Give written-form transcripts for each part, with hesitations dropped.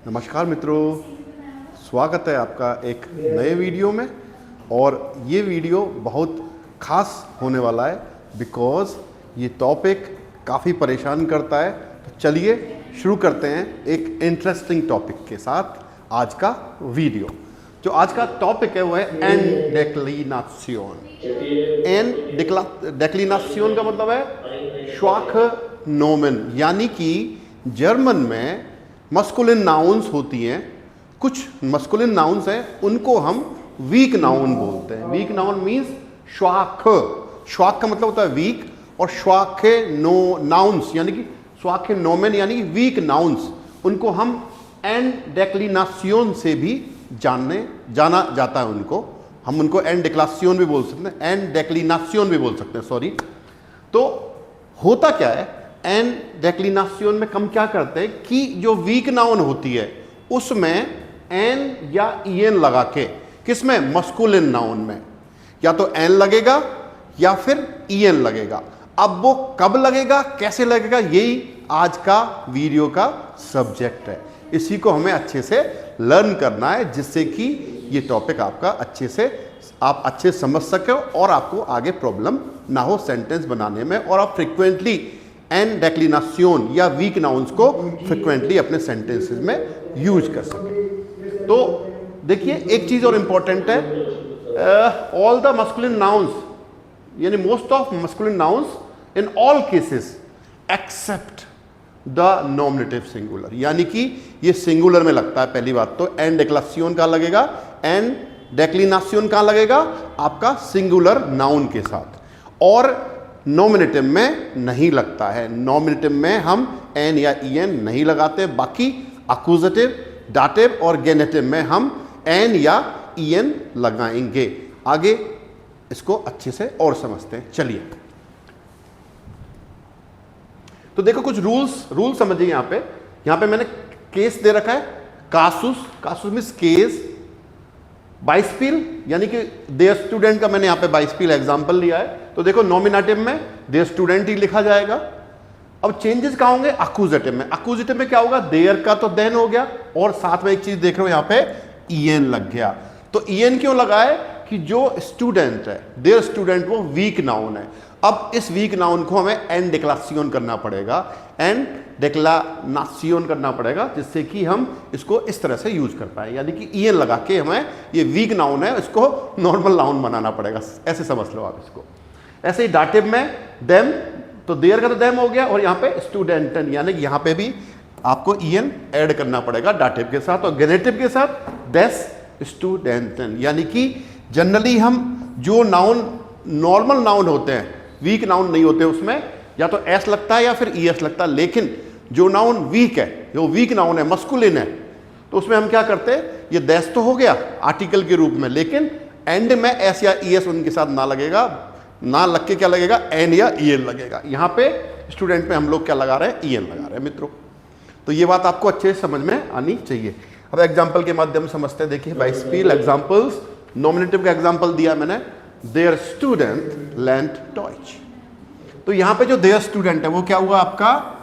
नमस्कार मित्रों, स्वागत है आपका एक नए वीडियो में। और ये वीडियो बहुत ख़ास होने वाला है बिकॉज़ ये टॉपिक काफ़ी परेशान करता है। तो चलिए शुरू करते हैं एक इंटरेस्टिंग टॉपिक के साथ आज का वीडियो। जो आज का टॉपिक है वो है एन डेक्लिनासियोन। एन डेक्लिनासियोन का मतलब है श्वाख नोमेन, यानी कि जर्मन में मस्कुलिन नाउन्स होती हैं। कुछ मस्कुलिन नाउन्स हैं उनको हम वीक नाउन बोलते हैं। वीक नाउन मीन्स श्वाख। श्वाख का मतलब होता है वीक, और श्वाखे नो नाउन्स यानी कि श्वाखे नोमेन यानी कि वीक नाउन्स, उनको हम एन डेक्लिनासियोन से भी जाना जाता है। हम उनको एन डेक्लासियोन भी बोल सकते हैं, एन डेक्लिनासियोन भी बोल सकते हैं, सॉरी। तो होता क्या है, एन डेक्लिनासियोन में हम क्या करते हैं कि जो वीक नाउन होती है उसमें एन या ईएन लगा के, किसमें, मस्कुलिन नाउन में, या तो एन लगेगा या फिर ईएन लगेगा। अब वो कब लगेगा, कैसे लगेगा, यही आज का वीडियो का सब्जेक्ट है। इसी को हमें अच्छे से लर्न करना है जिससे कि ये टॉपिक आपका आप अच्छे समझ सके और आपको आगे प्रॉब्लम ना हो सेंटेंस बनाने में, और आप फ्रिक्वेंटली एन डेक्लिनासियोन या वीक नाउन्स को फ्रिक्वेंटली अपने सेंटेंसेस में यूज कर सके। तो देखिए एक चीज और इंपॉर्टेंट है, ऑल द मस्कुलिन नाउन्स यानी most of masculine nouns in all cases except the nominative singular, यानी कि ये सिंगुलर में लगता है। पहली बात तो एन डेक्लासियोन कहाँ लगेगा, एन डेक्लिनासियोन कहाँ लगेगा, आपका सिंगुलर नाउन के साथ, और नॉमिनेटिव में नहीं लगता है। नॉमिनेटिव में हम एन या ईएन नहीं लगाते। बाकी अक्यूजेटिव, डाटिव और गेनेटिव में हम एन या ईएन लगाएंगे। आगे इसको अच्छे से और समझते हैं, चलिए। तो देखो कुछ रूल समझिए। यहां पे मैंने केस दे रखा है, कासुस मीन्स केस, बाइस्पिल यानी कि देयर स्टूडेंट का मैंने यहां पे बाइस्पिल एग्जांपल लिया है। तो देखो नॉमिनेटिव में देयर स्टूडेंट ही लिखा जाएगा। अब चेंजेस कहां होंगे, अक्यूजेटिव में। अक्यूजेटिव में क्या होगा, देयर का तो देन हो गया, और साथ में एक चीज देख रहे हो यहां पे ईएन लग गया। तो ईएन क्यों लगा है कि जो स्टूडेंट है, देयर स्टूडेंट, वो वीक नाउन है। अब इस वीक नाउन को हमें एन डेक्लासियोन करना पड़ेगा, एन डेक्लानासियोन करना पड़ेगा, जिससे कि हम इसको इस तरह से यूज कर पाए। यानी कि ईएन लगा के हमें, ये वीक नाउन है, इसको नॉर्मल नाउन बनाना पड़ेगा। ऐसे समझ लो आप इसको। ऐसे ही डाटिव में देम, तो देयर का तो देम हो गया, और यहाँ पे स्टूडेंटन, यानी कि यहाँ पे भी आपको ईएन ऐड करना पड़ेगा डाटिव के साथ, और गेनेटिव के साथ देस स्टूडेंटन। यानी कि जनरली हम जो नाउन नॉर्मल नाउन होते हैं, वीक नाउन नहीं होते, उसमें या तो एस लगता है या फिर ईएस लगता है। लेकिन जो नाउन वीक है, जो वीक नाउन है, मस्कुलिन है, तो उसमें हम क्या करते हैं, ये देस तो हो गया आर्टिकल के रूप में, लेकिन एंड में एस या ईएस उनके साथ ना लगेगा, ना लग के क्या लगेगा, एन या ईएन लगेगा। यहां पे स्टूडेंट में हम लोग क्या लगा रहे हैं, ईएन लगा रहे हैं मित्रों। तो ये बात आपको अच्छे से समझ में आनी चाहिए। अब एग्जाम्पल के माध्यम से समझते हैं। देखिए बाइस्पिल एग्जाम्पल्स, नॉमिनेटिव का एग्जाम्पल दिया मैंने, देयर स्टूडेंट लेंट टॉयज। तो यहां पे जो देयर स्टूडेंट है वो क्या हुआ, आपका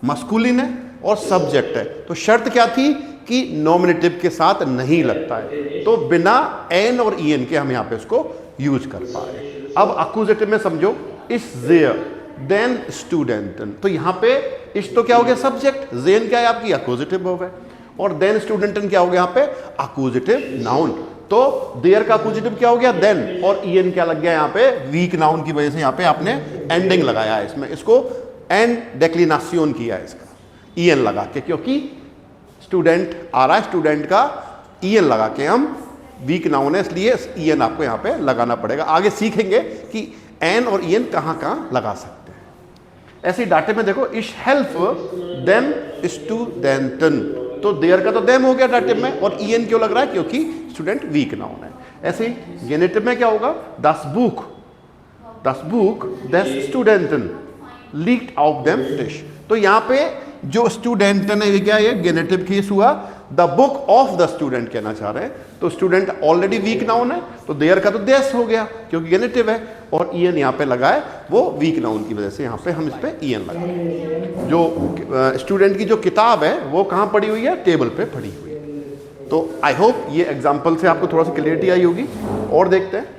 मस्कुलिन है और सब्जेक्ट है। तो शर्त क्या थी कि नॉमिनेटिव के साथ नहीं लगता है, तो बिना एन और ईएन के हम यहां पे उसको यूज कर पा रहे हैं। अब अक्यूजेटिव में समझो, इस देयर देन स्टूडेंटन, तो यहां पे इस तो क्या हो गया, सब्जेक्ट, जेन क्या है आपकी, अक्यूजेटिव हो गए, और देन स्टूडेंटन क्या हो गया, यहां पे अक्यूजेटिव नाउन। तो देयर का अक्यूजेटिव क्या हो गया, देन, और ईएन क्या लग गया यहाँ पे, वीक नाउन की वजह से यहाँ पे आपने एंडिंग लगाया है इसमें, इसको एन डेक्लिनासियोन किया है इसका, ईएन लगा के, क्योंकि स्टूडेंट आ रहा है, स्टूडेंट का ईएन लगा के हम, वीक नाउन है इसलिए ईएन आपको यहाँ पे लगाना पड़ेगा। आगे सीखेंगे कि एन और ईएन कहाँ कहाँ लगा सकते हैं। ऐसे ही डाटे में देखो, इश हेल्प देम स्टूडेंटन, तो देयर का तो देम हो गया डाटिव में, और ईएन क्यों लग रहा है, क्योंकि स्टूडेंट वीक नाउन है। ऐसे ही गेनेटिव में क्या होगा, दस बुक देस स्टूडेंटन लीक्ड आउट देम डिश। तो यहाँ पे जो स्टूडेंटन है, क्या ये गेनेटिव केस हुआ, the book of the student कहना चाह रहे हैं। तो स्टूडेंट ऑलरेडी वीक नाउन है, तो देयर का तो देस हो गया क्योंकि गेनेटिव है, और ईएन यहाँ पे लगा है, वो वीक नाउन की वजह से यहाँ पे हम इस पे ईएन लगा रहे हैं। जो स्टूडेंट की जो किताब है वो कहाँ पड़ी हुई है, टेबल पे पड़ी हुई है। तो आई होप ये एग्जाम्पल से आपको थोड़ा सा क्लियरिटी आई होगी। और देखते हैं,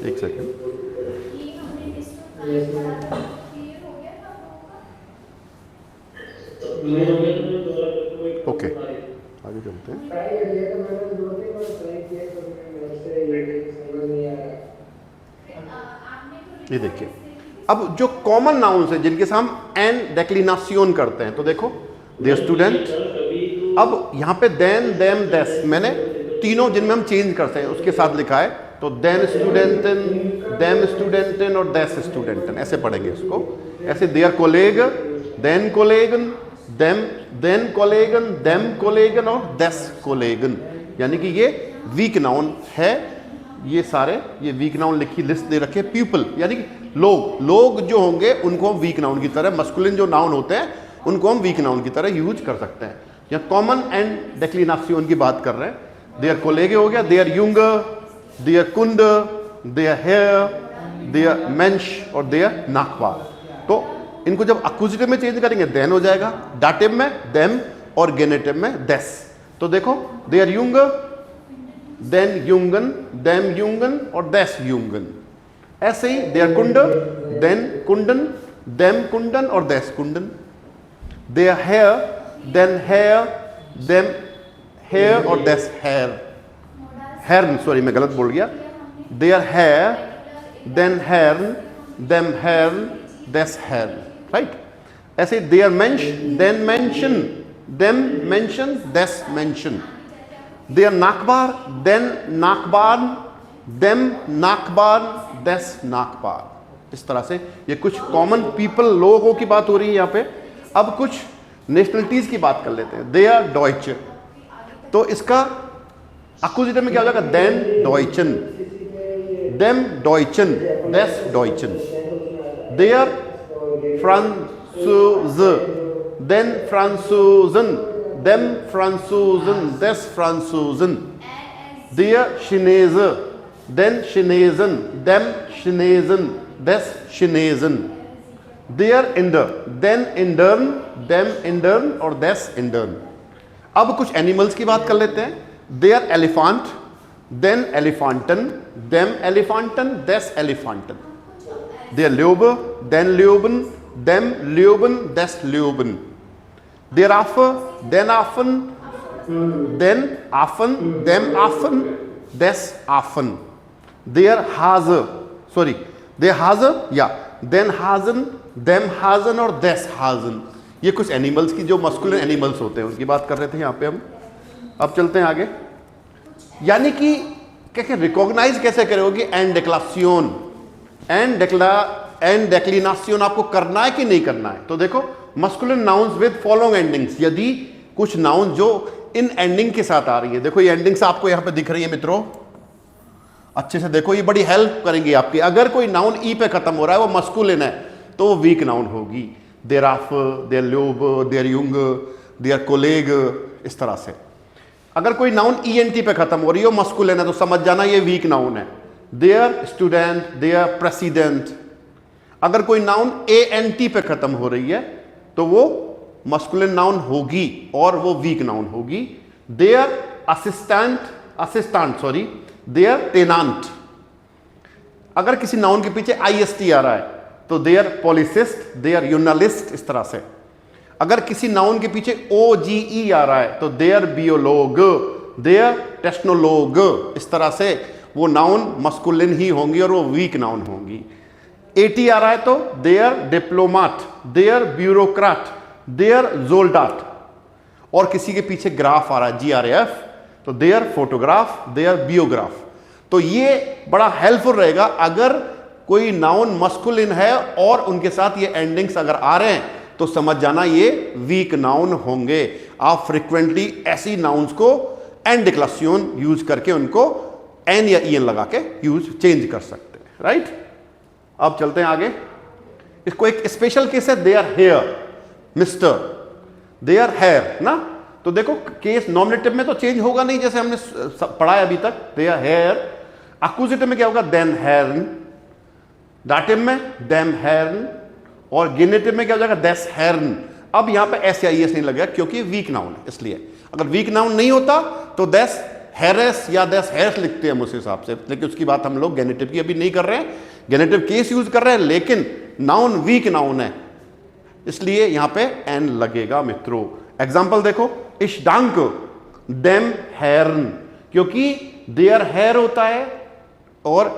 एक सेकेंड, ओके आगे चलते हैं। ये देखिए, अब जो कॉमन नाउन्स है जिनके साथ हम एन डेक्लिनासियोन करते हैं, तो देखो दे स्टूडेंट, अब यहाँ पे देन देम देस मैंने तीनों जिनमें हम चेंज करते हैं उसके साथ लिखा है, तो देन स्टूडेंटन, देम स्टूडेंटन और देस स्टूडेंटन, ऐसे पढ़ेंगे इसको। ऐसे देयर कोलेग, देन कोलेगन, देम देन कोलेगन, देम कोलेगन और देस कोलेगन, यानी कि ये वीक नाउन है। ये सारे ये वीक नाउन लिखी लिस्ट दे रखे। पीपल यानी कि लोग जो होंगे उनको हम वीक नाउन की तरह, मस्कुलिन जो नाउन होते हैं उनको हम वीक नाउन की तरह यूज कर सकते हैं। या कॉमन एंड डेक्लिनासियोन की बात कर रहे हैं, देयर कोलेगे हो गया, देयर युंगर, देयर कुंड, देयर हेयर, देयर मेंश और देयर नाकवार। तो इनको जब अक्यूजिटिव में चेंज करेंगे देन हो जाएगा, डाटिव में देम और गेनेटिव में देस। तो देखो देयर युंगर, देन युंगन, देम युंगन और देस युंगन। ऐसे ही देयर कुंड, देन कुंडन, देम कुंडन और देस कुंडन। देयर हेयर, देन हेयर, देम हेयर और देस हेयर। हेर्न, सॉरी मैं गलत बोल गया, देयर हेयर, देन हेर्न, देम हेर्न, देस हेर्न, राइट। ऐसे देयर मेंश, देन मेंशन, देम मेंशन, देस मेंशन। देयर नाकबार, देन नाकबार, देम नाकबार, देस नाकबार। इस तरह से ये कुछ कॉमन पीपल, लोगों की बात हो रही है यहाँ पे। अब कुछ नेशनलिटीज की बात कर लेते हैं। देयर डॉइच, तो इसका अक्यूजिटिव में क्या हो जाएगा, देन डॉइचन, देम डॉइचन, देस डॉइचन। देयर फ्रांसूज, देन फ्रांसूजन, देम फ्रांसूजन, देस फ्रांसूजन। देयर शिनेज, देन शिनेजन, देम शिनेजन, देस शिनेजन। देयर इंडर, देन इंडर्न, देम इंडर्न और देस इंडर्न। अब कुछ एनिमल्स की बात कर लेते हैं। देयर एलिफेंट, देन एलिफेंटन, देम एलिफेंटन, देस एलिफेंटन। देयर ल्यूबर, देन ल्यूबन, देम ल्यूबन, देस ल्यूबन। देयर आफर, देन आफन, देन आफन, देम आफन, देस आफन। देयर हाजर, सॉरी देयर हाजर या देन हाजन, देम हाजन और देस हाजन। ये कुछ एनिमल्स की जो मस्कुलिन एनिमल्स होते हैं उनकी बात कर रहे थे यहाँ पे हम। अब चलते हैं आगे, यानी कि क्या रिकॉग्नाइज कैसे करोगे एंड डेक्लासियोन, एंड डेक्लिनासियोन आपको करना है कि नहीं करना है। तो देखो masculine nouns with following endings, यदि कुछ नाउन जो इन एंडिंग के साथ आ रही है, देखो ये एंडिंग्स आपको यहाँ पे दिख रही है मित्रों, अच्छे से देखो, ये बड़ी हेल्प करेंगी आपकी। अगर कोई नाउन ई पे खत्म हो रहा है, वो मस्कुलिन है, तो वो वीक नाउन होगी। देयर आफर, देयर ल्यूब, देयर युंग, देयर कोलेग, इस तरह से। अगर कोई नाउन ईएनटी पे खत्म हो रही हो, मस्कुलिन है, तो समझ जाना ये वीक नाउन है। देयर स्टूडेंट, देयर प्रेसिडेंट। अगर कोई नाउन एएनटी पे खत्म हो रही है तो वो मस्कुलिन नाउन होगी और वो वीक नाउन होगी। देयर असिस्टेंट, सॉरी देयर टेनांट। अगर किसी नाउन के पीछे आईएसटी आ रहा है तो देयर पॉलिसिस्ट, देयर यूनालिस्ट, इस तरह से। अगर किसी नाउन के पीछे ओजीई आ रहा है तो देयर बियोलॉग, देयर टेक्नोलॉग, इस तरह से वो नाउन मस्कुलिन ही होंगी और वो वीक नाउन होंगी। एटी आ रहा है तो देयर डिप्लोमाट, देयर ब्यूरोक्रेट, देयर जोल्डाट। और किसी के पीछे ग्राफ आ रहा है जीआरएफ तो देयर फोटोग्राफ, देयर बियोग्राफ। तो ये बड़ा हेल्पफुल रहेगा अगर कोई नाउन मस्कुलिन है और उनके साथ ये एंडिंग्स अगर आ रहे हैं तो समझ जाना ये वीक नाउन होंगे। आप फ्रिक्वेंटली ऐसी नाउन्स को एंड डिक्लासियोन यूज करके उनको एन या ईएन लगा के यूज चेंज कर सकते हैं, राइट। अब चलते हैं आगे। इसको एक स्पेशल केस है, देयर हेयर, मिस्टर, देयर हेयर ना। तो देखो केस नॉमिनेटिव में तो चेंज होगा नहीं, जैसे हमने पढ़ा है अभी तक, देयर हेयर। अक्यूजेटिव में क्या होगा, देन हेरन। डाटिव में देम हेरन। और गेनेटिव में क्या हो जाएगा, देस हेरन। अब यहां पे एस या ई एस नहीं लगेगा क्योंकि वीक नाउन है, इसलिए। अगर वीक नाउन नहीं होता तो देस हेरेस या देस हेरस लिखते हैं हम उस हिसाब से, लेकिन उसकी बात हम लोग गेनेटिव की अभी नहीं कर रहे हैं, गेनेटिव केस यूज कर रहे हैं, लेकिन नाउन वीक नाउन है इसलिए यहां पे एन लगेगा मित्रों। एग्जाम्पल देखो, इश्डांक देम हेरन, क्योंकि देयर हेयर होता है और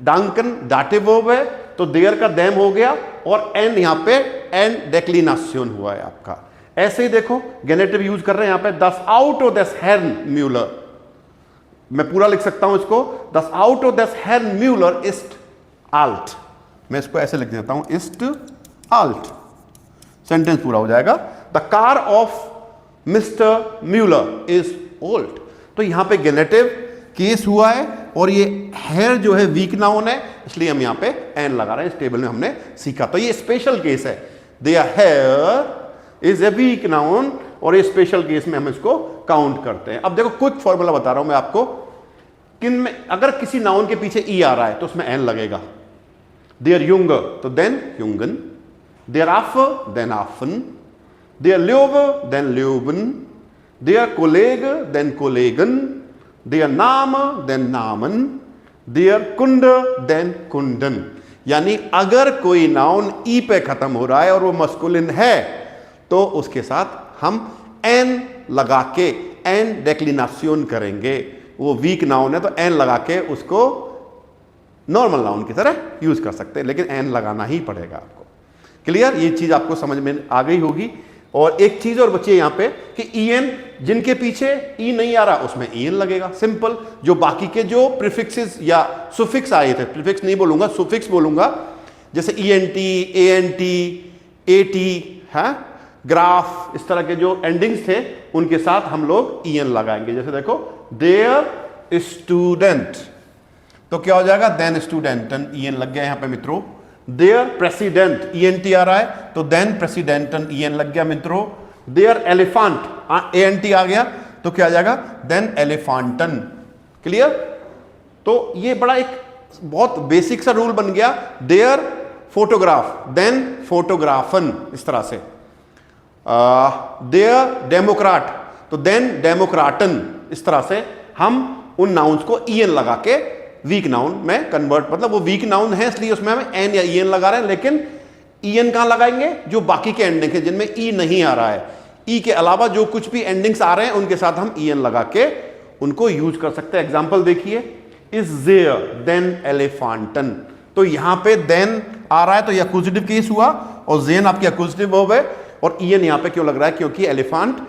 डांकन डाटिव वर्ब है तो देयर का देम हो गया और एन यहां पे एन डेक्लिनेशन हुआ है आपका। ऐसे ही देखो गेनेटिव यूज कर रहे हैं यहां पे, दस आउट देस हेर्न म्यूलर, मैं पूरा लिख सकता हूं इसको, दस आउट देस हेर्न म्यूलर इस्ट आल्ट, मैं इसको ऐसे लिख देता हूं, इस्ट आल्ट, सेंटेंस पूरा हो जाएगा। The car of mister Muller is old. तो यहां पे गेनेटिव केस हुआ है और ये हेयर जो है वीक नाउन है, इसलिए हम यहां पे एन लगा रहे हैं, इस टेबल में हमने सीखा। तो ये स्पेशल केस है, देयर हेयर इज ए वीक नाउन, और ये स्पेशल केस में हम इसको काउंट करते हैं। अब देखो क्विक फॉर्मूला बता रहा हूं मैं आपको, किन में अगर किसी नाउन के पीछे ई आ रहा है तो उसमें एन लगेगा। देयर युंगर तो देन युंगन, देयर आफर देन आफन, देयर ल्योवर देन ल्योबन, देयर कोलेग देन कोलेगन, देयर नाम देन नामन, देयर कुंड देन कुंडन। यानी अगर कोई नाउन ई पे खत्म हो रहा है और वो मस्कुलिन है तो उसके साथ हम एन लगा के एन डेक्लिनेशन करेंगे। वो वीक नाउन है तो एन लगा के उसको नॉर्मल नाउन की तरह यूज कर सकते हैं, लेकिन एन लगाना ही पड़ेगा आपको। क्लियर, ये चीज आपको समझ में आ गई होगी। और एक चीज और बची है यहां पे कि ई एन, जिनके पीछे ई नहीं आ रहा उसमें ई एन लगेगा, सिंपल। जो बाकी के जो प्रीफिक्सेस या सुफिक्स आए थे, प्रीफिक्स नहीं बोलूंगा, सुफिक्स बोलूंगा, जैसे E N T, A N T, A T है, ग्राफ, इस तरह के जो एंडिंग्स थे उनके साथ हम लोग ई एन लगाएंगे। जैसे देखो देयर स्टूडेंट, तो क्या हो जाएगा, देन स्टूडेंटन, ई एन लग गया यहां पे मित्रों। देयर प्रेसिडेंट, ई एन टी आ रहा है तो देन प्रेसिडेंटन, ई एन लग गया मित्रों। देयर एलिफेंट, ए एन टी आ गया तो क्या आ जाएगा, देन एलिफेंटन। क्लियर। तो ये बड़ा एक बहुत बेसिक सा रूल बन गया। देयर फोटोग्राफ देन फोटोग्राफन, इस तरह से। देयर डेमोक्राट तो देन डेमोक्राटन, इस तरह से हम उन नाउन्स को ई एन लगा के वीक नाउन में कन्वर्ट, मतलब वो वीक नाउन है इसलिए उसमें हम एन या ई एन लगा रहे हैं, लेकिन ई एन कहां लगाएंगे, जो बाकी के एंडिंग है जिनमें ई नहीं आ रहा है। ई के अलावा जो कुछ भी एंडिंग्स आ रहे हैं उनके साथ हम ई एन लगा के उनको यूज कर सकते हैं। एग्जाम्पल देखिए, इज देयर देन एलिफेंटन, तो यहां पे देन आ रहा है तो ये एक्यूजेटिव केस हुआ और जेन आपकी एक्यूजेटिव वर्ब है, और ई एन यहां पे क्यों लग रहा है, क्योंकि एलिफेंट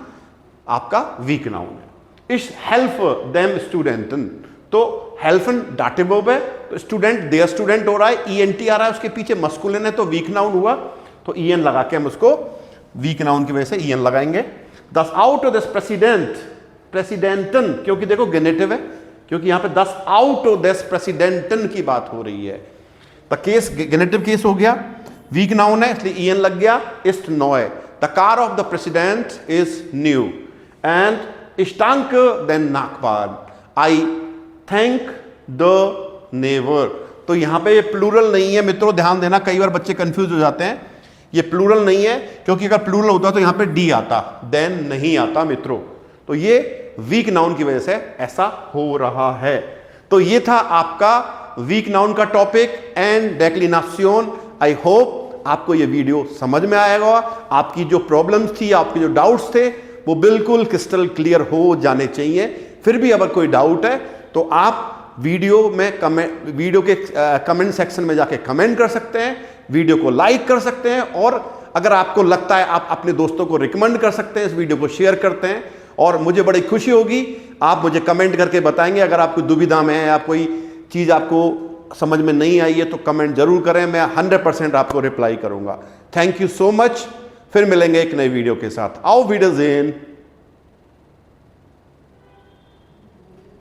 आपका वीक नाउन है। इस हेल्प देम स्टूडेंटन, तो हेल्फन डाटिव वर्ब है तो स्टूडेंट देयर स्टूडेंट हो रहा है, ई एन टी आ रहा है उसके पीछे, मस्कुलिन है तो वीक नाउन हुआ, तो ई एन लगा के हम उसको वीक नाउन की वजह से ई एन लगाएंगे। दस आउट ऑफ दिस प्रेसिडेंट, प्रेसिडेंटन, क्योंकि देखो गेनेटिव है, क्योंकि यहां पे दस आउट ऑफ दिस प्रेसिडेंटन की बात हो रही है। द केस गेनेटिव केस हो गया, वीक नाउन है इसलिए ई एन लग गया। इस्ट नॉय, the car of the president is new, and इष्टांक देन नाकपान, आई थैंक द नेवर। तो यहां पे ये प्लूरल नहीं है मित्रों, ध्यान देना, कई बार बच्चे कंफ्यूज हो जाते हैं। ये प्लूरल नहीं है, क्योंकि अगर प्लूरल होता तो यहां पे डी आता, देन नहीं आता मित्रों। तो ये वीक नाउन की वजह से ऐसा हो रहा है। तो ये था आपका वीक नाउन का topic and declination. I hope आपको ये वीडियो समझ में आएगा। आपकी जो प्रॉब्लम्स थी, आपके जो डाउट्स थे, वो बिल्कुल क्रिस्टल क्लियर हो जाने चाहिए। फिर भी अगर कोई डाउट है तो आप वीडियो के कमेंट सेक्शन में जाके कमेंट कर सकते हैं, वीडियो को लाइक कर सकते हैं, और अगर आपको लगता है आप अपने दोस्तों को रिकमेंड कर सकते हैं, इस वीडियो को शेयर करते हैं, और मुझे बड़ी खुशी होगी आप मुझे कमेंट करके बताएंगे। अगर आप कोई दुविधा में है या कोई चीज़ आपको समझ में नहीं आई है तो कमेंट जरूर करें, मैं 100% आपको रिप्लाई करूंगा। Thank you so much. फिर मिलेंगे एक नई वीडियो के साथ। आओ वीडियोज़ इन।